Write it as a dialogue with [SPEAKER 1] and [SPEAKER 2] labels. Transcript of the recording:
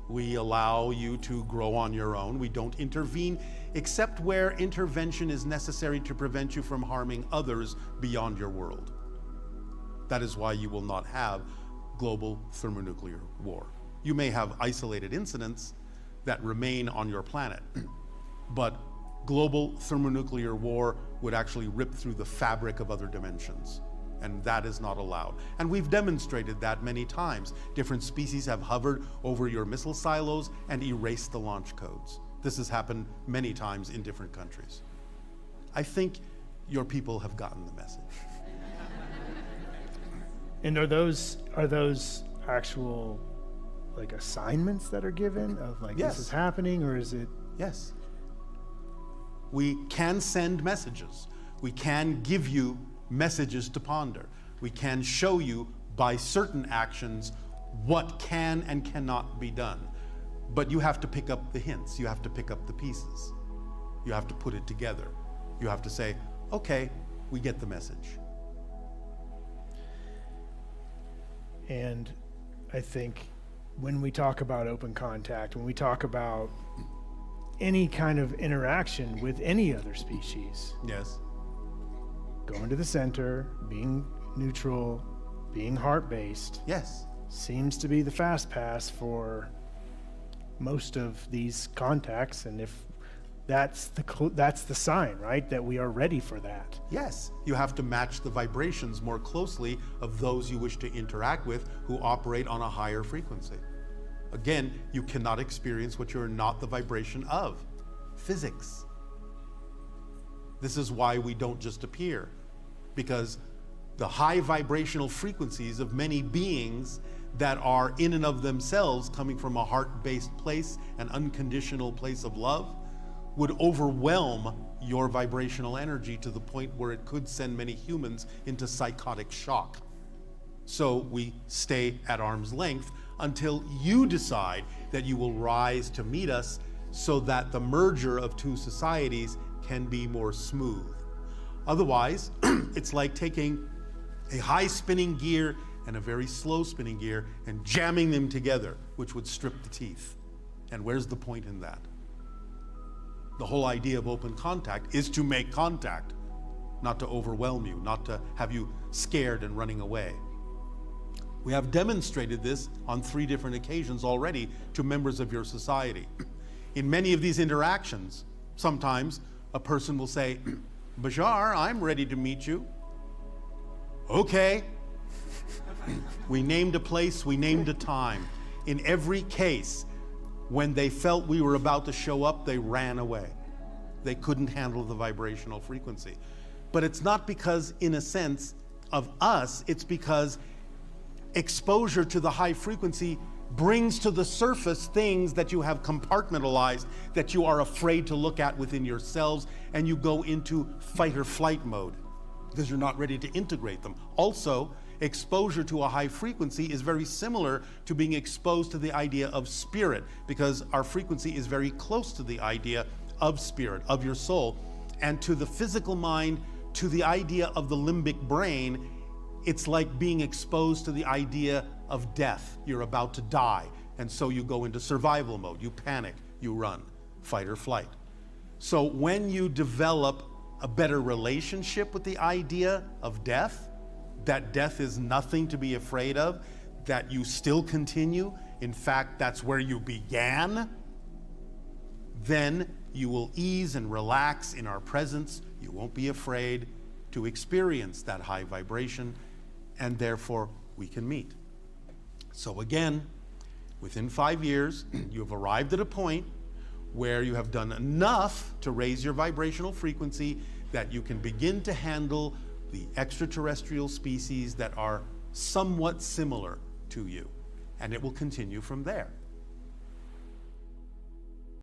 [SPEAKER 1] We allow you to grow on your own. We don't intervene except where intervention is necessary to prevent you from harming others beyond your world. That is why you will not have global thermonuclear war. You may have isolated incidents that remain on your planet, but global thermonuclear war would actually rip through the fabric of other dimensions, and that is not allowed. And we've demonstrated that many times. Different species have hovered over your missile silos and erased the launch codes. This has happened many times in different countries. I think your people have gotten the message.
[SPEAKER 2] And are those actual like assignments that are given of like
[SPEAKER 1] Yes.
[SPEAKER 2] this is happening, or is it?
[SPEAKER 1] Yes. We can send messages. We can give you messages to ponder. We can show you by certain actions what can and cannot be done. But you have to pick up the hints. You have to pick up the pieces. You have to put it together. You have to say, okay, we get the message.
[SPEAKER 2] And I think when we talk about open contact, when we talk about any kind of interaction with any other species,
[SPEAKER 1] Yes.
[SPEAKER 2] going to the center, being neutral, being heart-based,
[SPEAKER 1] Yes.
[SPEAKER 2] seems to be the fast pass for most of these contacts. And if that's the sign, right, that we are ready for that.
[SPEAKER 1] Yes, you have to match the vibrations more closely of those you wish to interact with who operate on a higher frequency. Again, you cannot experience what you're not the vibration of. Physics. This is why we don't just appear, because the high vibrational frequencies of many beings that are in and of themselves coming from a heart-based place, an unconditional place of love, would overwhelm your vibrational energy to the point where it could send many humans into psychotic shock. So we stay at arm's length until you decide that you will rise to meet us so that the merger of two societies can be more smooth. Otherwise, it's like taking a high spinning gear and a very slow spinning gear and jamming them together, which would strip the teeth. And where's the point in that? The whole idea of open contact is to make contact, not to overwhelm you, not to have you scared and running away. We have demonstrated this on 3 different occasions already to members of your society. In many of these interactions, sometimes a person will say, Bashar, I'm ready to meet you. Okay. We named a place, we named a time. In every case, when they felt we were about to show up, they ran away. They couldn't handle the vibrational frequency. But it's not because, in a sense, of us, it's because exposure to the high frequency brings to the surface things that you have compartmentalized, that you are afraid to look at within yourselves, and you go into fight or flight mode because you're not ready to integrate them. Also, exposure to a high frequency is very similar to being exposed to the idea of spirit, because our frequency is very close to the idea of spirit, of your soul. And to the physical mind, to the idea of the limbic brain, it's like being exposed to the idea of death. You're about to die, and so you go into survival mode. You panic, you run, fight or flight. So when you develop a better relationship with the idea of death, that death is nothing to be afraid of, that you still continue, in fact, that's where you began, then you will ease and relax in our presence. You won't be afraid to experience that high vibration, and therefore we can meet. So again, within 5 years, you have arrived at a point where you have done enough to raise your vibrational frequency that you can begin to handle the extraterrestrial species that are somewhat similar to you. And it will continue from there.